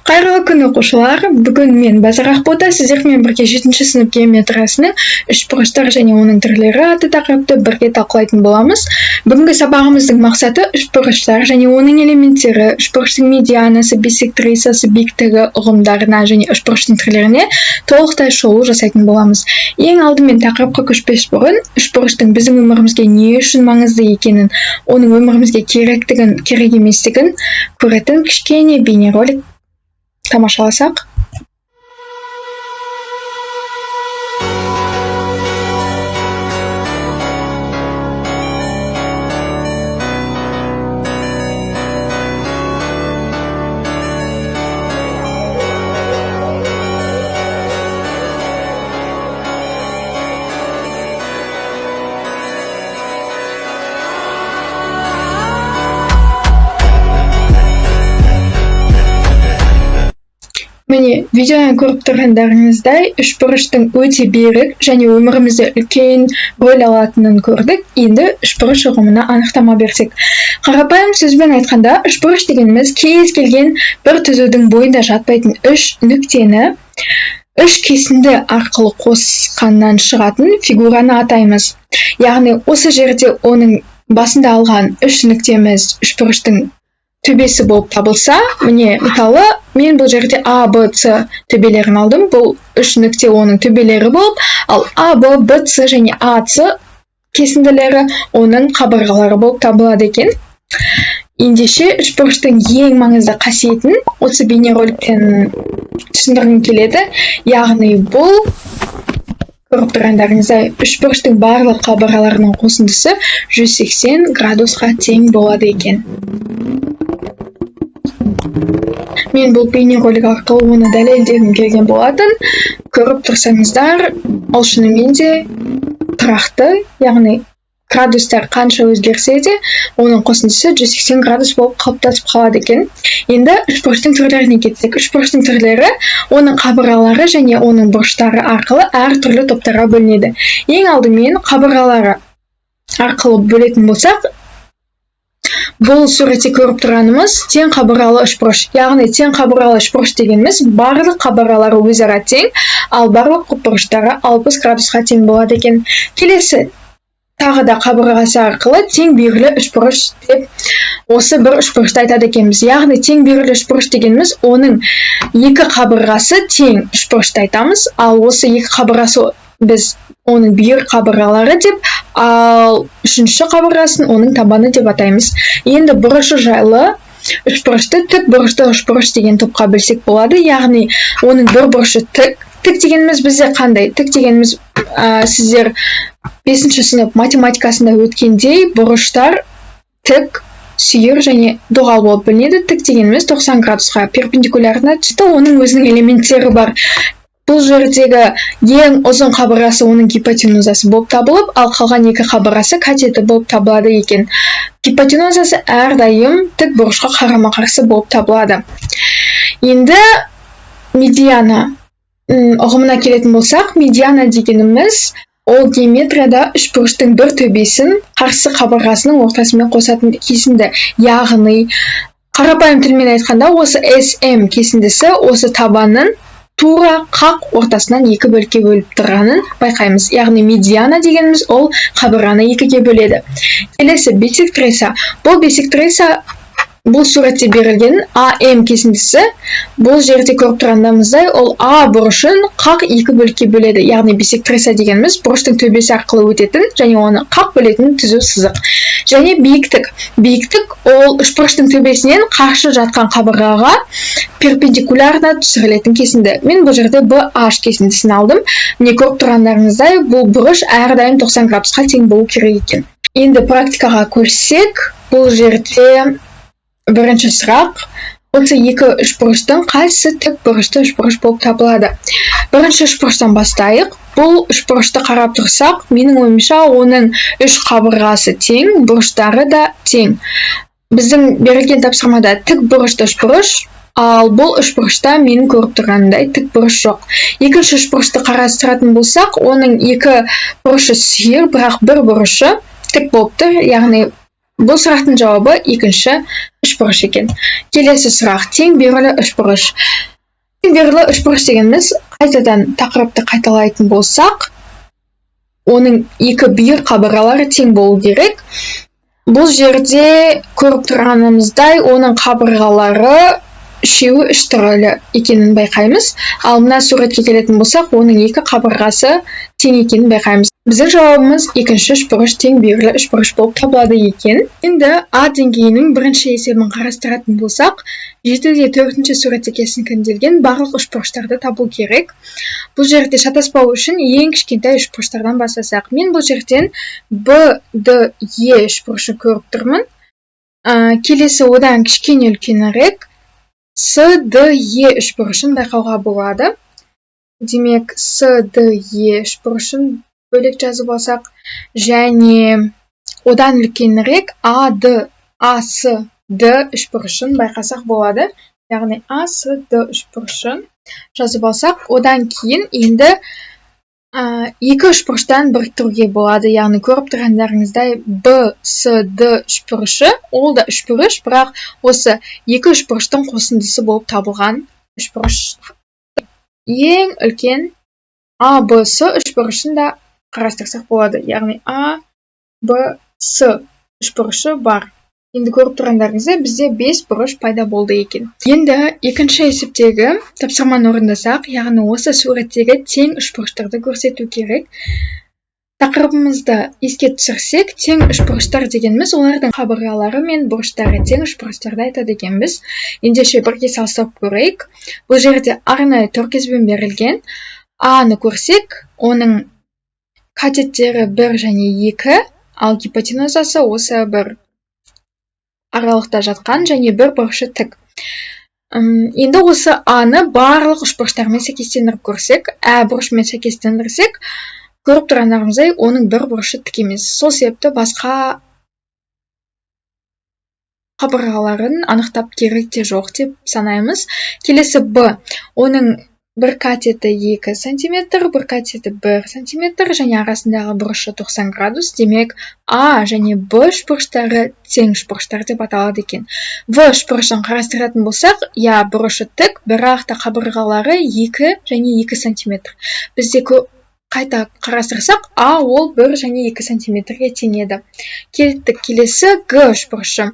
Қайырлы күн оқушылар. Бүгін мен Базар Ақбота сіздермен бірге 7-ші сынып геометриясының үшбұрыштар және оның түрлері атты тақырыпты бірге талқылайтын боламыз. Бүгінгі сабағымыздың мақсаты үшбұрыштар және оның элементтері, үшбұрыштың медианасы, биссектрисасы, биіктігі, ұғымдарына және үшбұрыштың түрлеріне толықтай шолу жасайтын боламыз. Ең алдымен тақырыпқа көшпес бұрын, үшбұрыштың біздің өмірімізге не үшін маңызды екенін, оның өмірімізге керектігін, керек еместігін көретін кішкене бейнеролик тамашаласақ. Міне, видеоны көріп тұрғандарыңыздай, үшбұрыштың өте берік және өмірімізде үлкен рөл алатынын көрдік. Енді үшбұрыш ұғымына анықтама берсек. Қарапайым сөзбен айтқанда, үшбұрыш дегеніміз кез келген бір түзудің бойында жатпайтын үш нүктені үш кесінді арқылы қосқаннан шығатын фигураны атаймыз. Яғни, осы жерде оның басында алған үш нүктеміз үшбұрыштың төбесі болып табылса, міне, мысалы, мен бұл жерде А, Б, С төбелерін алдым. Бұл үш нүкте оның төбелері болып, ал А, Б, Б, С және А, С кесінділері оның қабырғалары болып табылады екен. Ендеше, үшбұрыштың ең маңызды қасиетін осы бейнероликтен түсіндіргім келеді. Яғни, бұл көріп тұрғандарыңыздай, үшбұрыштың барлық қабырғаларының қосындысы 180 градусқа тең болады екен. Мен бұл бейнеролик арқылы оны дәлелдегім келген болатын. Көріп тұрсаңыздар, ол шынымен де тұрақты, яғни градустар қанша өзгерсе де, оның қосындысы 180 градус болып қалыптасып қалады екен. Енді үшбұрыштың түрлеріне кетсек. Үшбұрыштың түрлері оның қабырғалары және оның бұрыштары арқылы әртүрлі топтарға бөлінеді. Ең алдымен қабырғалары арқылы бөлетін болсақ, бұл суретте көріп тұрғанымыз тең қабырғалы үшбұрыш. Яғни тең қабырғалы үшбұрыш дегеніміз барлық қабырғалары өзара тең, ал барлық бұрыштары 60 градусқа тең болады екен. Келесі тағы да қабырғасы арқылы тең бүйірлі үшбұрыш деп осы бір үшбұрышты айтады екенбіз. Яғни тең бүйірлі үшбұрыш дегеніміз оның екі қабырғасы тең үшбұрышты айтамыз, ал осы екі қабырғасы біз оның бүйір қабырғалары деп, ал үшінші қабырғасын оның табаны деп атаймыз. Енді бұрышы жайлы үшбұрышты тік бұрышты үшбұрыш деген топқа бөлсек болады. Яғни оның бір бұрышы тік. Тік дегеніміз бізде қандай? Тік дегеніміз сіздер 5-ші сынып математикасында өткендей бұрыштар тік, сүйір және доғал болып бөлінеді. Тік дегеніміз 90 градусқа перпендикулярына түсті, оның өзінің элементтері бар. Бұл жердегі ең ұзын қабырғасы оның гипотенузасы болып табылып, ал қалған екі қабырғасы катеті болып табылады екен. Гипотенузасы әрдайым тік бұрышқа қарама-қарсы болып табылады. Енді медиана ұғымына келетін болсақ, медиана дегеніміз ол геометрияда үшбұрыштың бір төбесін қарсы қабырғасының ортасымен қосатын кесінді. Яғни, қарапайым тілмен айтқанда, осы SM кесіндісі осы табанның тура қақ ортасынан екі бөлікке бөліп тұрғанын байқаймыз. Яғни медиана дегеніміз ол қабырғаны екіге бөледі. Келесі биссектриса. Бұл биссектриса бұл суретте берілген AM кесіндісі. Бұл жерде көріп тұрғанымыздай, ол А бұрышын қақ екі бөлікке бөледі. Яғни биссектриса дегеніміз бұрыштың төбесі арқылы өтетін және оны қақ бөлетін түзу сызық. Және биіктік. Биіктік ол үшбұрыштың төбесінен қарсы жатқан қабырғаға перпендикулярна түсірілетін кесінді. Мен бұл жерде BH кесіндісін алдым. Не көріп тұрғандарыңыздай, бұл бұрыш әрдайым 90 градусқа тең болу керек екен. Енді практикаға көшсек, бұл жерде бірінші сұрақ, осы екі үшбұрыштың қайсысы тік бұрышты үшбұрыш болып табылады? Бірінші үшбұрыштан бастайық. Бұл үшбұрышты қарап тұрсақ, менің ойымша оның үш қабырғасы тең, бұрыштары да тең. Біздің берілген тапсырмада тік бұрышты үшбұрыш, ал бұл үшбұрышта менің көріп тұрғанымдай тік бұрыш жоқ. Екінші үшбұрышты қарастыратын болсақ, оның екі бұрышы сүйір, бірақ бір бұрышы тік болып тұр. Яғни, бұл сұрақтың жауабы екінші үшбұрыш екен. Келесі сұрақ, тең берілі үшбұрыш. Тең берілі үшбұрыш дегеніміз, қайтадан тақырыпты қайталайтын болсақ, оның екі бүйір қабырғалары тең болу керек. Бұл жерде көріп тұрғанымыздай, оның қабырғалары үшеуі үш түрлі екенін байқаймыз. Ал мына суретке келетін болсақ, оның екі қабырғасы тең екенін байқаймыз. Біздің жауабымыз екінші үшбұрыш тең берілі үшбұрыш болып табылады екен. Енді А деңгейінің бірінші есебін қарастыратын болсақ, 7-де 4-ші суретте кесіңкірделген барлық үшбұрыштарды табу керек. Бұл жерде шатаспау үшін ең кішкентай үшбұрыштардан бастасақ. Мен бұл жерден БДЕ үшбұрышын көріп тұрмын. Келесі одан кішкене үлкенірек СДЕ үшбұрышын байқауға болады. Демек, СДЕ үшбұрышын бөлек жазып алсақ, және одан үлкенірек АСД үшбұрышын байқасақ болады. Яғни АСД үшбұрышын жазып алсақ, одан кейін енді екі үшбұрыштан біріктіруге болады. Яғни көріп тұрғандарыңыздай БСД үшбұрышы, ол да үшбұрыш, бірақ осы екі үшбұрыштың қосындысы болып табылған үшбұрыш. Ең үлкен АБС үшбұрышын да қарастырсақ болады. Яғни АБС үшбұрышы бар. Енді көріп тұрғандарыңызда бізде 5 бұрыш пайда болды екен. Енді екінші есептегі тапсырманы орындасақ, яғни осы суреттегі тең үшбұрыштарды көрсету керек. Тақырыбымызды еске түсірсек, тең үшбұрыштар дегеніміз олардың қабырғалары мен бұрыштары тең үшбұрыштарды айтады екенбіз. Ендеше бірге салыстырып көрейік. Бұл жерде арнайы төркезбен берілген. А-ны көрсек, оның катеттері 1 және 2, ал гипотенузасы осы бір аралықта жатқан және бір бұрышы тік. Енді осы А-ны барлық үшбұрыштармен сәйкестендіріп көрсек, бұрышымен сәйкестендірсек, көріп тұрғандарыңыздай, оның бір бұрышы тік емес. Сол себепті басқа қабырғаларын анықтап керек те жоқ деп санаймыз. Келесі Б. Оның бір катеті 2 см, бір катеті 1 см, және арасындағы бұрышы 90 градус. Демек, А және Б үшбұрыштары тең үшбұрыштар деп аталады екен. В үшбұрышын қарастыратын болсақ, бұрышы тік, бірақ та қабырғалары 2 және 2 см. Бізде қайта қарастырсақ, А ол 1 және 2 см-ге тең еді. Кеттік келесі Г үшбұрышы.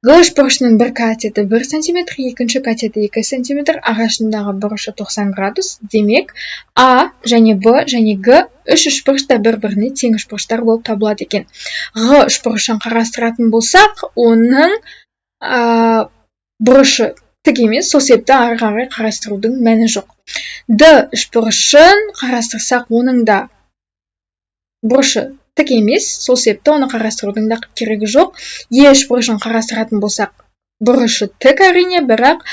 Г үшбұрышының бір катеті 1 см, екінші катеті 2 см, арасындағы бұрышы 90 градус. Демек, А және Б және Г үш үшбұрышта бір-біріне тең үшбұрыштар болып табылады екен. Г үшбұрышын қарастыратын болсақ, оның бұрышы тік емес, сол себепті ары қарай қарастырудың мәні жоқ. Д үшбұрышын қарастырсақ, оның да бұрышы тік емес, сол себепті оны қарастырудың да керегі жоқ. Е үшбұрышын қарастыратын болсақ, бұрышы тік әрине, бірақ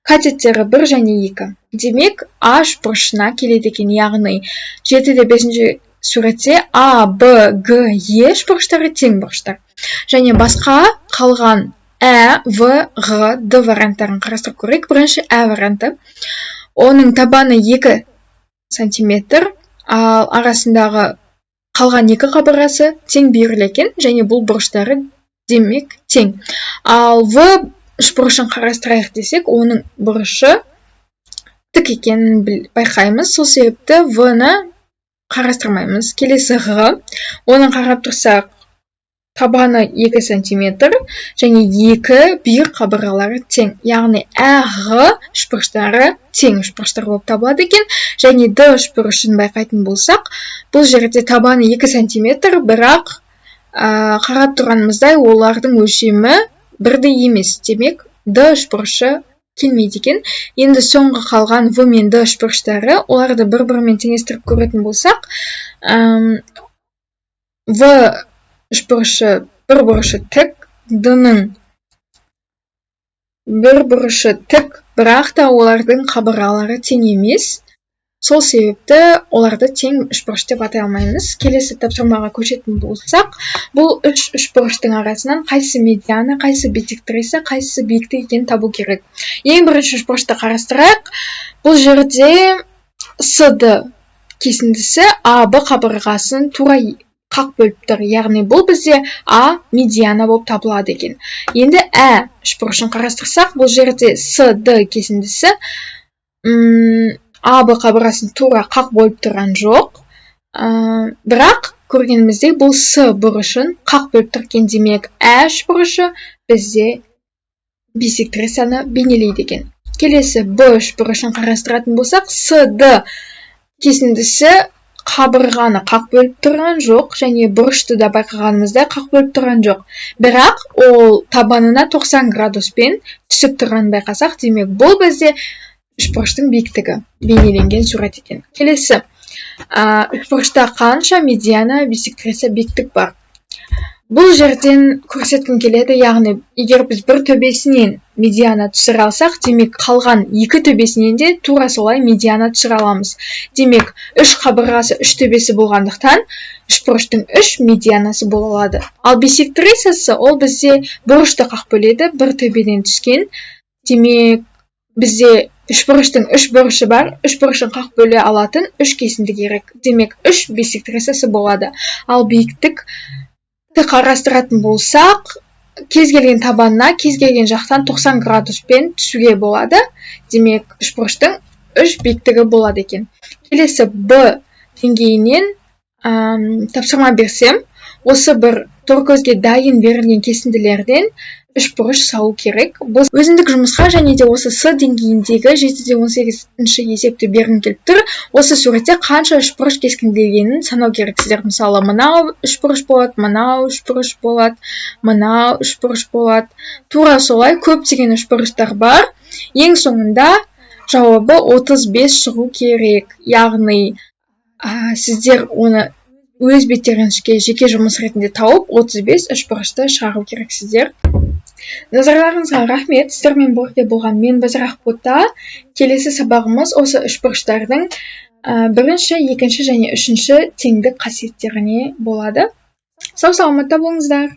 катеттері 1 және 2. Демек, А үшбұрышына келеді екен, яғни 7-де 5-ші суретте А, Б, Г, Е үшбұрыштары тең бұрыштар. Және басқа қалған В, Г, Д варианттарын қарастырып көрейік. Бірінші варианты. Оның табаны 2 см, ал арасындағы қалған екі қабырғасы тең берілген екен, және бұл бұрыштары демек тең. Ал В үшбұрышын қарастырайық десек, оның бұрышы тік екенін байқаймыз. Сол себепті В-ны қарастырмаймыз. Келесі Г. Оның қарап тұрсақ, табаны 2 см және 2 бүйір қабырғалары тең. Яғни Г үшбұрыштары тең үшбұрыштар болып табылады екен. Және Д үшбұрышын байқайтын болсақ, бұл жерде табаны 2 см, бірақ қарап тұрғанымыздай олардың өлшемі бірдей емес. Демек, Д үшбұрышы келмейді екен. Енді соңғы қалған В мен Д үшбұрыштары, оларды бір-бірімен теңестіріп көретін болсақ, В үшбұрышы бір бұрышы тік, Д-ның бір бұрышы тік, бірақ та олардың қабырғалары тең емес. Сол себепті оларды тең үшбұрыш деп атай алмаймыз. Келесі тапсырмаға көшетін болсақ, бұл үш үшбұрыштың арасынан қайсы медиана, қайсы бисектриса, қайсы биіктік екенін табу керек. Ең бірінші үшбұрышты қарастырайық. Бұл жерде СД кесіндісі АБ қабырғасын тура қақ бөліп тұр. Яғни бұл бізде А медиана болып табылады екен. Енді үшбұрышын қарастырсақ, бұл жерде СД кесіндісі АБ қабырғасын тура қақ бөліп тұрған жоқ. Бірақ көргеніміздей бұл С бұрышын қақ бөліп тұрген, демек үшбұрышы бізде бисектрисаны бейнелейді екен. Келесі Б үшбұрышын қарастыратын болсақ, СД кесіндісі қабырғаны қақ бөліп тұрған жоқ, және бұрышты да байқағанымызда қақ бөліп тұрған жоқ. Бірақ ол табанына 90 градуспен түсіп тұрғанын байқасақ, демек бұл бізде үшбұрыштың биіктігі бейнеленген сурет екен. Келесі, үшбұрышта қанша медиана, бисектриса, биіктік бар? Бұл жерден көрсеткім келеді, яғни егер біз бір төбесінен медиана түсіре алсақ, демек қалған екі төбесінен де тура солай медиана түсіре аламыз. Демек, үш қабырғасы, үш төбесі болғандықтан, үшбұрыштың үш медианасы бола алады. Ал бисектрисасы ол бізде бұрышты қақ бөледі, бір төбеден түскен. Демек, бізде үшбұрыштың үш бұрышы бар, үшбұрышын қақ бөле алатын үш кесінді керек. Демек, үш бисектрисасы болады. Ал биіктік қарастыратын болсақ, кез келген табанына, кез келген жақтан 90 градуспен түсуге болады. Демек, үшбұрыштың үш биіктігі болады екен. Келесі Б деңгейінен тапсырма берсем, осы бір торкөзге дайын берілген кесінділерден үшбұрыш салу керек. Бұл өзіндік жұмысқа және де осы С деңгейіндегі 7-18 есепті бергім келіп тұр. Осы суретте қанша үшбұрыш кескінделгенін санау керек. Сіздер мысалы мынау үшбұрыш болады, мынау үшбұрыш болады, мынау үшбұрыш болады. Тура солай көптеген үшбұрыштар бар. Ең соңында жауабы 35 шығу керек. Яғни сіздер оны өз беттеріңізге жеке жұмыс ретінде тауып 35 үшбұрышты шығару керексіздер. Назарларыңызға рахмет. Сіздермен бірге болған мен Базар Ақбота. Келесі сабағымыз осы үшбұрыштардың бірінші, екінші және үшінші теңдік қасиеттеріне болады. Сау саламатта болыңыздар.